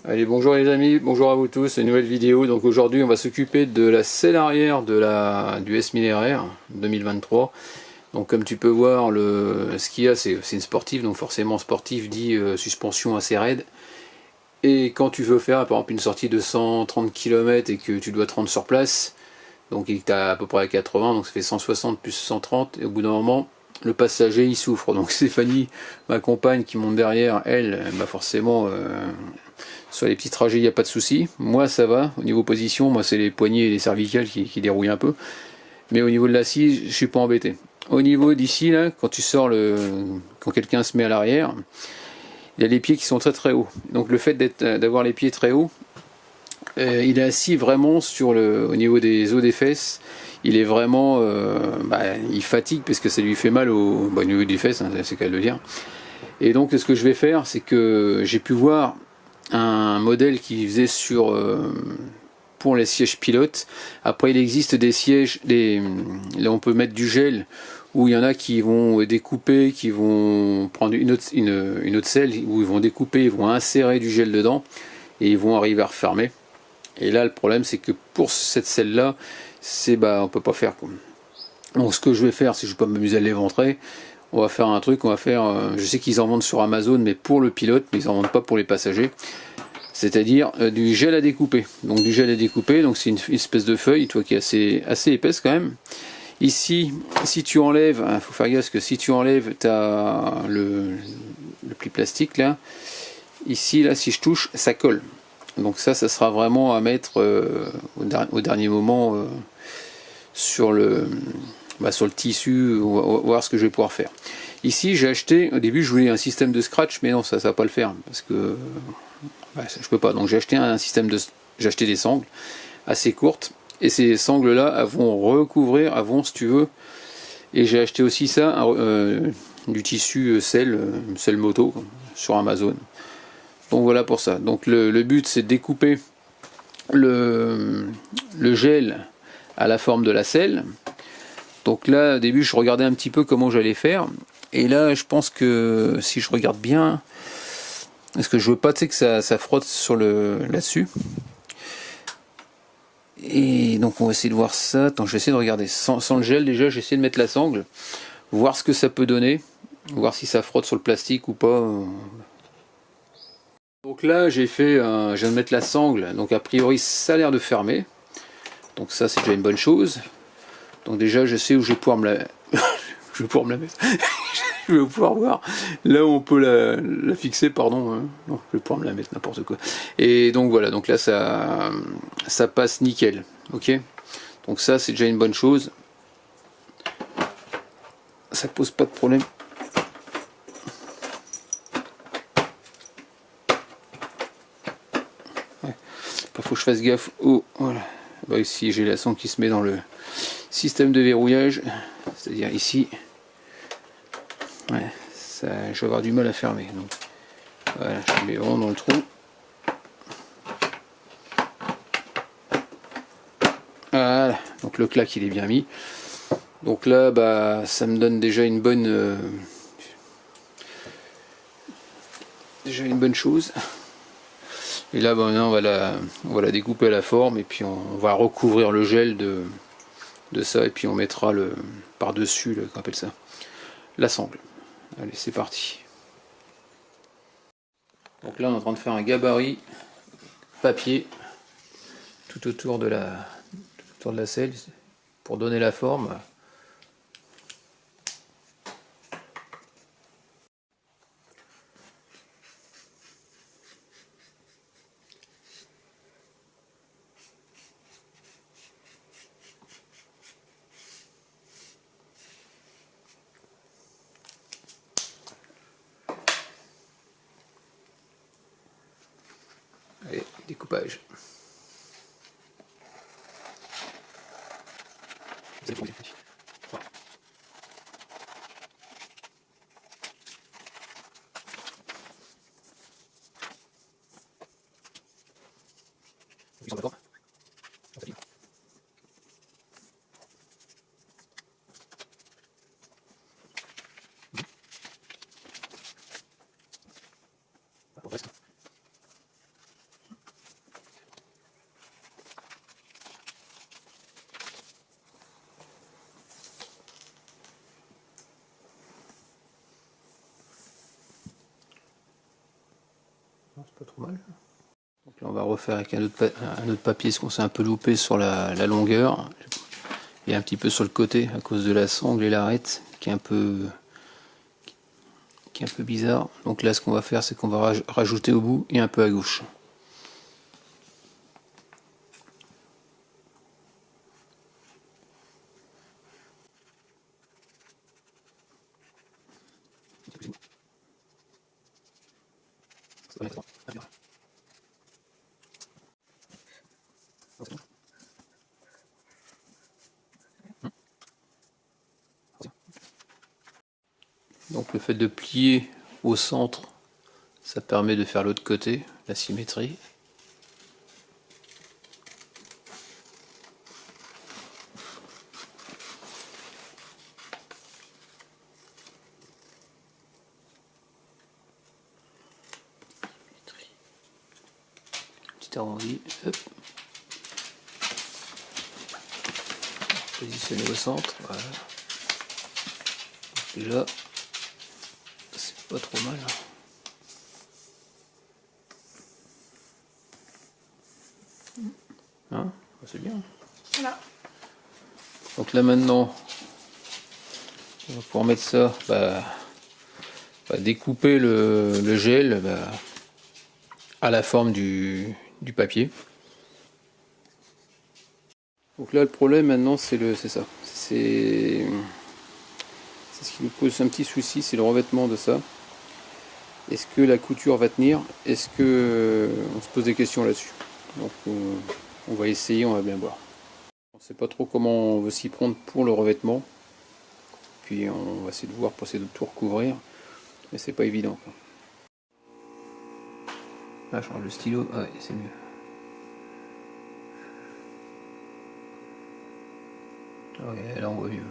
Allez, bonjour les amis, bonjour à vous tous, une nouvelle vidéo. Donc aujourd'hui on va s'occuper de la selle arrière du S1000RR 2023. Donc comme tu peux voir, ce qu'il y a, c'est une sportive, donc forcément sportive dit suspension assez raide. Et quand tu veux faire par exemple une sortie de 130 km et que tu dois te rendre sur place, donc tu as à peu près 80, donc ça fait 160 plus 130, et au bout d'un moment, le passager il souffre. Donc Stéphanie, ma compagne qui monte derrière, elle, bah forcément, sur les petits trajets il n'y a pas de souci. Moi ça va, au niveau position, moi c'est les poignets et les cervicales qui dérouillent un peu. Mais au niveau de l'assise, je suis pas embêté. Au niveau d'ici, là, quand tu sors quand quelqu'un se met à l'arrière, il y a les pieds qui sont très très hauts. Donc le fait d'avoir les pieds très hauts, il est assis vraiment au niveau des os des fesses. Il est vraiment, il fatigue parce que ça lui fait mal au niveau des fesses, hein, c'est qu'à le dire. Et donc ce que je vais faire, c'est que j'ai pu voir un modèle qui faisait pour les sièges pilotes. Après il existe des sièges, là on peut mettre du gel, où il y en a qui vont découper, qui vont prendre une autre selle, où ils vont découper, ils vont insérer du gel dedans, et ils vont arriver à refermer. Et là le problème c'est que pour cette selle là, on peut pas faire quoi. Donc ce que je vais faire, si je ne veux pas m'amuser à l'éventrer, on va faire un truc, je sais qu'ils en vendent sur Amazon, mais pour le pilote, mais ils en vendent pas pour les passagers. C'est-à-dire du gel à découper. Donc du gel à découper, donc c'est une espèce de feuille, toi, qui est assez épaisse quand même. Ici, si tu enlèves, il faut faire gaffe parce que si tu enlèves, tu as le pli plastique là. Ici, là, si je touche, ça colle. Donc ça sera vraiment à mettre au dernier moment sur le tissu, on va voir ce que je vais pouvoir faire. Ici j'ai acheté, au début je voulais un système de scratch, mais non, ça va pas le faire parce que je peux pas. Donc j'ai acheté j'ai acheté des sangles assez courtes, et ces sangles là vont recouvrir, si tu veux. Et j'ai acheté aussi ça, du tissu selle moto sur Amazon. Donc voilà pour ça. Donc le but c'est de découper le gel à la forme de la selle. Donc là au début je regardais un petit peu comment j'allais faire, et là je pense que si je regarde bien, parce que je veux pas que ça frotte sur là-dessus, et donc on va essayer de voir ça. Attends, je vais essayer de regarder sans le gel. Déjà j'ai essayé de mettre la sangle, voir ce que ça peut donner, voir si ça frotte sur le plastique ou pas. Donc là je viens de mettre la sangle, donc a priori ça a l'air de fermer, donc ça c'est déjà une bonne chose. Donc déjà je sais où je vais pouvoir me la je vais pouvoir me la mettre. Je vais pouvoir voir là où on peut la fixer, pardon. Non, je vais pouvoir me la mettre n'importe quoi. Et donc voilà, donc là ça passe nickel. Ok, donc ça c'est déjà une bonne chose, ça pose pas de problème. Ouais. Faut que je fasse gaffe. Voilà. Bah, ici j'ai la sangle qui se met dans le système de verrouillage, c'est-à-dire ici. Ouais, je vais avoir du mal à fermer. Donc voilà, je mets vraiment dans le trou. Voilà, donc le clac il est bien mis. Donc là, ça me donne déjà une bonne chose. Et là, maintenant, on va la découper à la forme, et puis on va recouvrir le gel de ça, et puis on mettra par-dessus, qu'on appelle ça, la sangle. Allez, c'est parti. Donc là on est en train de faire un gabarit papier tout autour de la selle pour donner la forme. Allez, découpage. Ils sont d'accord ? Presque. pas trop mal. Donc là on va refaire avec un autre papier parce qu'on s'est un peu loupé sur la longueur et un petit peu sur le côté à cause de la sangle et l'arête qui est un peu bizarre. Donc là ce qu'on va faire c'est qu'on va rajouter au bout et un peu à gauche. Donc le fait de plier au centre, ça permet de faire l'autre côté, la symétrie. Petit arrondi, hop. Positionner au centre, voilà. Déjà, c'est pas trop mal. Hein, c'est bien. Voilà. Donc là maintenant, on va pouvoir mettre ça, découper le gel à la forme du papier. Donc là le problème maintenant c'est ça. C'est ce qui nous pose un petit souci, c'est le revêtement de ça. Est-ce que la couture va tenir? Est-ce que on se pose des questions là-dessus? Donc on va essayer, on va bien voir. On ne sait pas trop comment on veut s'y prendre pour le revêtement. Puis on va essayer de voir pour essayer de tout recouvrir. Mais c'est pas évident, quoi. Là je change le stylo, ah ouais c'est mieux. Ah ouais, là on voit mieux.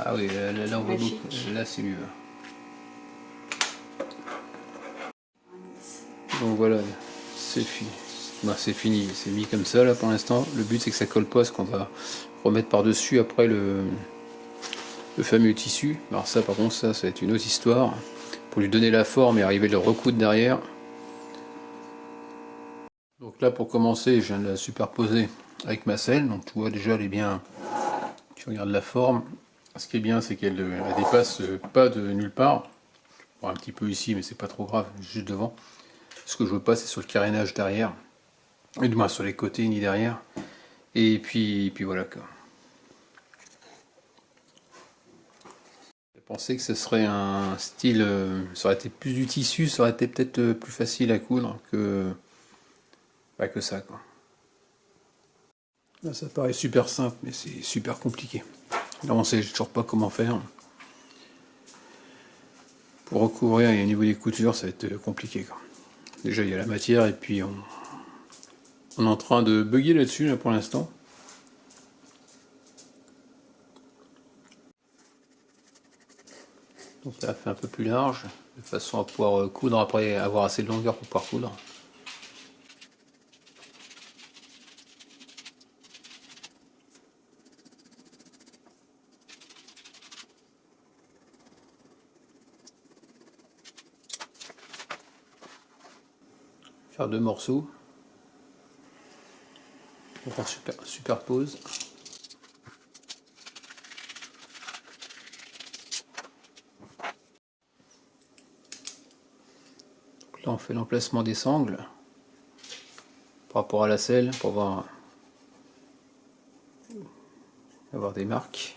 Ah oui, là on voit beaucoup. Là c'est mieux. Donc voilà, c'est fini. C'est fini, c'est mis comme ça là pour l'instant. Le but c'est que ça colle pas, ce qu'on va remettre par dessus après le fameux tissu. Alors ça par contre ça va être une autre histoire. Pour lui donner la forme et arriver à le recoudre derrière. Donc là pour commencer, je viens de la superposer avec ma selle. Donc tu vois déjà elle est bien. Tu regardes la forme. Ce qui est bien c'est qu'elle dépasse pas de nulle part. Bon, un petit peu ici mais c'est pas trop grave, juste devant. Ce que je veux pas c'est sur le carénage derrière. Et du moins sur les côtés ni derrière. Et puis voilà quoi. Je pensais que ce serait un style, ça aurait été plus du tissu, ça aurait été peut-être plus facile à coudre que ça quoi. Là ça paraît super simple mais c'est super compliqué. Là on sait toujours pas comment faire. Pour recouvrir et au niveau des coutures ça va être compliqué quoi. Déjà il y a la matière et puis on est en train de bugger là-dessus là, pour l'instant. Donc ça fait un peu plus large, de façon à pouvoir coudre après, avoir assez de longueur pour pouvoir coudre. Faire deux morceaux. On va faire superpose. Donc là on fait l'emplacement des sangles par rapport à la selle pour avoir des marques.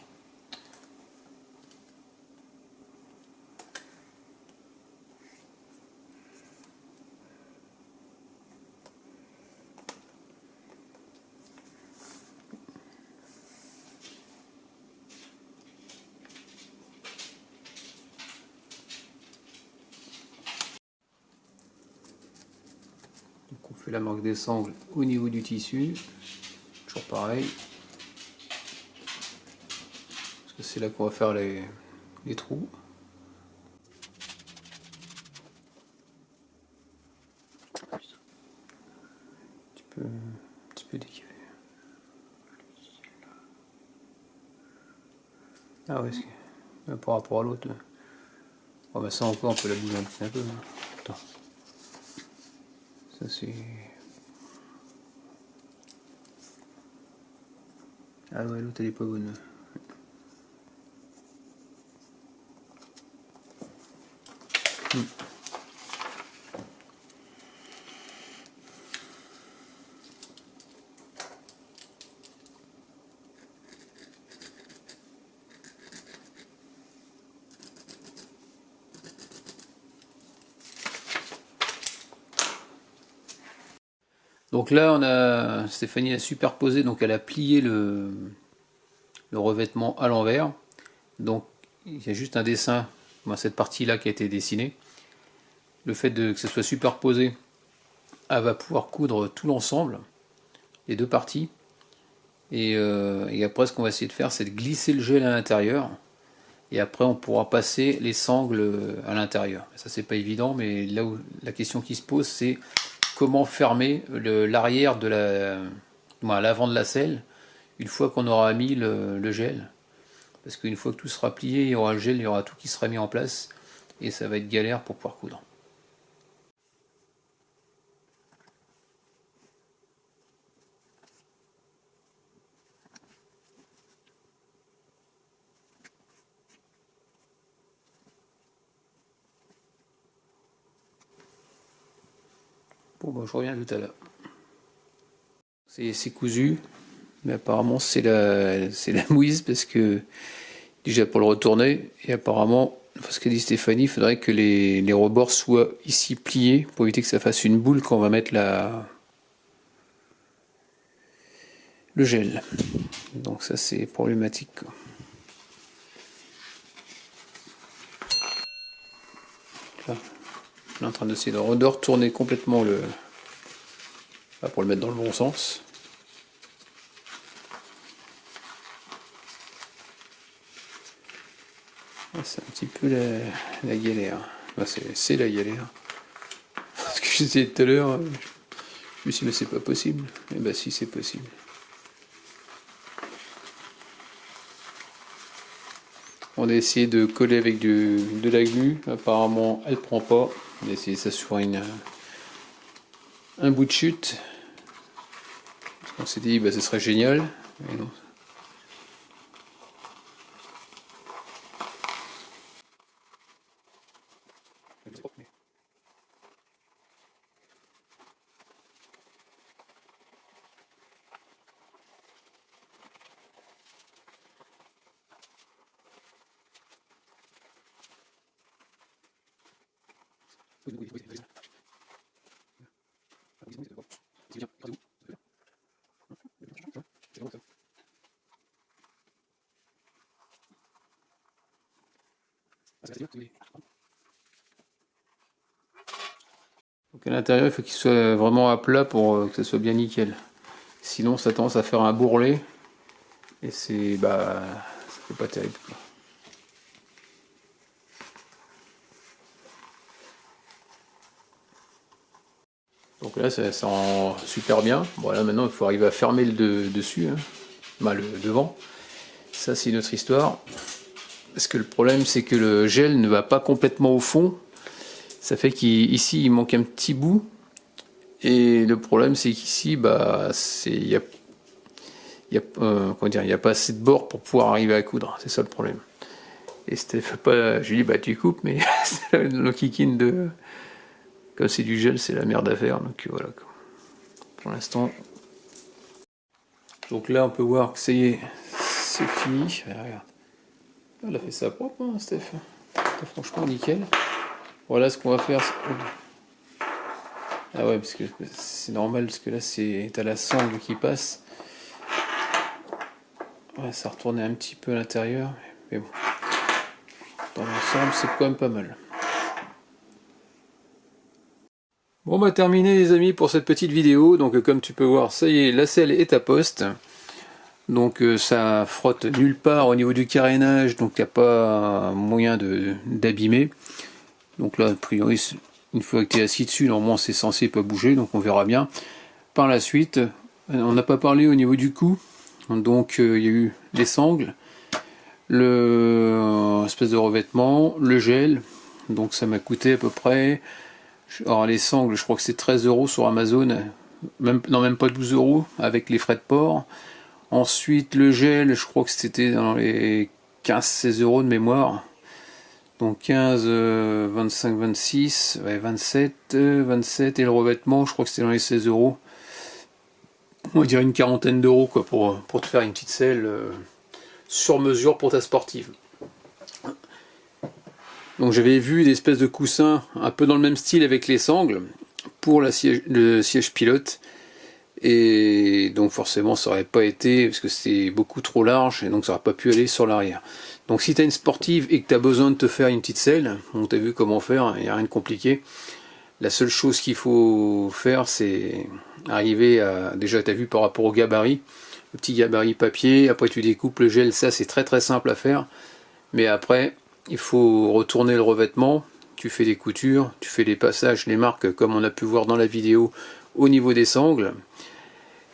la marque des sangles au niveau du tissu, toujours pareil, parce que c'est là qu'on va faire les trous. Un petit peu décalé. Ah ouais, par rapport à l'autre. Oh bah ça encore on peut la bouger un peu. Attends. Ça c'est... Ah ouais, l'autre elle est pas bonne. Donc là, Stéphanie a superposé, donc elle a plié le revêtement à l'envers. Donc il y a juste un dessin, cette partie-là qui a été dessinée. Le fait que ce soit superposé, elle va pouvoir coudre tout l'ensemble, les deux parties. Et après, ce qu'on va essayer de faire, c'est de glisser le gel à l'intérieur. Et après, on pourra passer les sangles à l'intérieur. Ça, c'est pas évident, mais là où la question qui se pose, c'est comment fermer l'arrière de l'avant de la selle une fois qu'on aura mis le gel. Parce qu'une fois que tout sera plié, il y aura le gel, il y aura tout qui sera mis en place. Et ça va être galère pour pouvoir coudre. Bon, bah, je reviens tout à l'heure. C'est cousu, mais apparemment c'est la mouise parce que déjà pour le retourner, et apparemment, parce qu'a dit Stéphanie, il faudrait que les rebords soient ici pliés pour éviter que ça fasse une boule quand on va mettre le gel. Donc ça c'est problématique. Là, on est en train d'essayer de retourner complètement pour le mettre dans le bon sens. C'est un petit peu la galère. C'est la galère. Parce que je disais tout à l'heure, je me suis dit mais c'est pas possible. Et bah si, c'est possible. On a essayé de coller avec de la glu. Apparemment elle prend pas. On a essayé ça sur un bout de chute. On s'est dit bah ce serait génial. Mais non. Donc à l'intérieur, il faut qu'il soit vraiment à plat pour que ça soit bien nickel. Sinon, ça tendance à faire un bourrelet et ça fait pas terrible, quoi. Donc là, ça rend super bien. Bon, là maintenant, il faut arriver à fermer le dessus, hein. Le devant. Ça, c'est une autre histoire. Parce que le problème, c'est que le gel ne va pas complètement au fond. Ça fait qu'ici, il manque un petit bout. Et le problème, c'est qu'ici, il n'y a pas assez de bord pour pouvoir arriver à coudre. C'est ça le problème. Et je lui dis, tu coupes, mais le kikine comme c'est du gel, c'est la merde à faire. Donc voilà. Pour l'instant. Donc là, on peut voir que ça y est, c'est fini. Regarde. Elle a fait ça propre, hein, Steph. Franchement, nickel. Voilà ce qu'on va faire. Ah ouais, parce que c'est normal, parce que là, t'as la sangle qui passe. Ouais, ça retournait un petit peu à l'intérieur. Mais bon. Dans l'ensemble, c'est quand même pas mal. Bon bah terminé les amis pour cette petite vidéo. Donc comme tu peux voir, ça y est, la selle est à poste. Donc ça frotte nulle part au niveau du carénage, donc il n'y a pas moyen d'abîmer. Donc là a priori une fois que tu es assis dessus, normalement c'est censé pas bouger, donc on verra bien. Par la suite, on n'a pas parlé au niveau du cou. Donc il y a eu les sangles, le espèce de revêtement, le gel. Donc ça m'a coûté à peu près, alors les sangles je crois que c'est 13 € sur Amazon, même pas 12 € avec les frais de port. Ensuite le gel je crois que c'était dans les 15-16 € de mémoire. Donc 15, 25, 26, ouais, 27, 27 et le revêtement je crois que c'était dans les 16 €. On va dire une quarantaine d'euros quoi, pour te faire une petite selle sur mesure pour ta sportive. Donc j'avais vu des espèces de coussins un peu dans le même style avec les sangles pour le siège pilote, et donc forcément ça aurait pas été, parce que c'est beaucoup trop large et donc ça aurait pas pu aller sur l'arrière. Donc si tu as une sportive et que tu as besoin de te faire une petite selle, on t'a vu comment faire, il n'y a rien de compliqué. La seule chose qu'il faut faire, c'est arriver à... Déjà, tu as vu par rapport au gabarit, le petit gabarit papier, après tu découpes le gel, ça c'est très simple à faire. Mais après, il faut retourner le revêtement, tu fais des coutures, tu fais les passages, les marques, comme on a pu voir dans la vidéo, au niveau des sangles.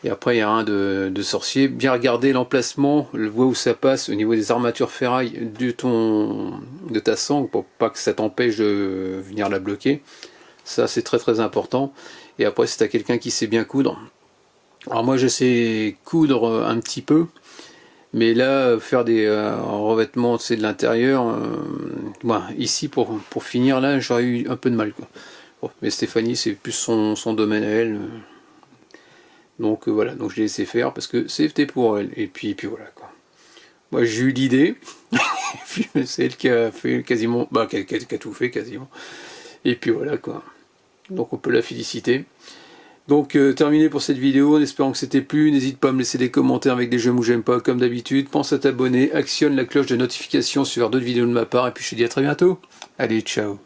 Et après, il y a rien de sorcier. Bien regarder l'emplacement, le voie où ça passe au niveau des armatures ferraille de ta sangle, pour pas que ça t'empêche de venir la bloquer. Ça c'est très important. Et après si tu as quelqu'un qui sait bien coudre, alors moi je sais coudre un petit peu, mais là faire des revêtements de l'intérieur, ici pour finir là j'aurais eu un peu de mal quoi. Bon, mais Stéphanie c'est plus son domaine à elle, donc voilà, donc je l'ai laissé faire parce que c'était pour elle, et puis voilà quoi. Moi j'ai eu l'idée, c'est elle qui a fait quasiment, qui a tout fait quasiment, et puis voilà quoi. Donc on peut la féliciter. Donc terminé pour cette vidéo, en espérant que c'était plu. N'hésite pas à me laisser des commentaires avec des j'aime ou j'aime pas comme d'habitude. Pense à t'abonner, actionne la cloche de notification sur d'autres vidéos de ma part, et puis je te dis à très bientôt. Allez, ciao.